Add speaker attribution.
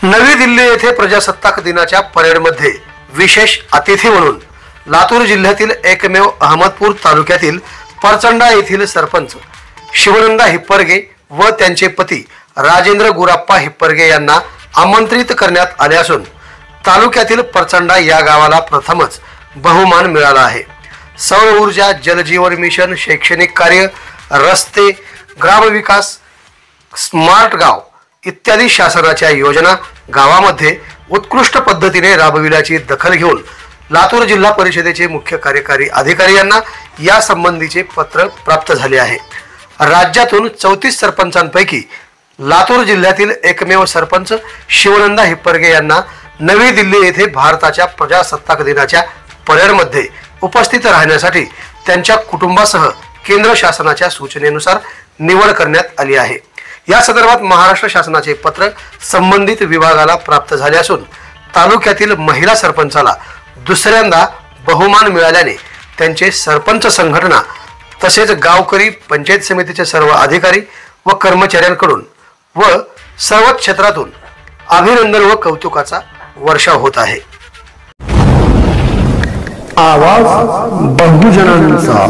Speaker 1: नवी दिल्ली येथे प्रजासत्ताक दिनाच्या परेडमध्ये विशेष अतिथी म्हणून लातूर जिल्ह्यातील एकमेव अहमदपूर तालुक्यातील परचंडा येथील सरपंच शिवानंदा हिप्परगे व त्यांचे पती राजेंद्र गुराप्पा हिप्परगे यांना आमंत्रित करण्यात आले असून तालुक्यातील परचंडा या गावाला प्रथमच बहुमान मिळाला आहे। सौर ऊर्जा, जलजीवन मिशन, शैक्षणिक कार्य, रस्ते, ग्रामविकास, स्मार्ट गाव इत्यादी शासनाच्या योजना गावामध्ये उत्कृष्ट पद्धतीने राबविल्याची दखल घेऊन लातूर जिल्हा परिषदेचे मुख्य कार्यकारी अधिकारी यांना या संबंधीचे पत्र प्राप्त झाले आहे। राज्यातून 34 सरपंचांपैकी लातूर जिल्ह्यातील एकमेव सरपंच शिवानंदा हिप्परगे यांना नवी दिल्ली येथे भारताच्या प्रजासत्ताक दिनाच्या परेडमध्ये उपस्थित राहण्यासाठी त्यांच्या कुटुंबासह केंद्र शासनाच्या सूचनेनुसार निवड करण्यात आली आहे। या संदर्भात महाराष्ट्र शासनाचे पत्र संबंधित विभागाला प्राप्त झाले असून तालुक्यातील महिला सरपंचाला दुसऱ्यांदा बहुमान मिळाल्याने त्यांचे सरपंच संघटना तसेच गावकरी, पंचायत समितीचे सर्व अधिकारी व कर्मचाऱ्यांकडून व सर्व क्षेत्रातून अभिनंदन व कौतुकाचा वर्षाव होत आहे।
Speaker 2: आवाज बहुजनांचा।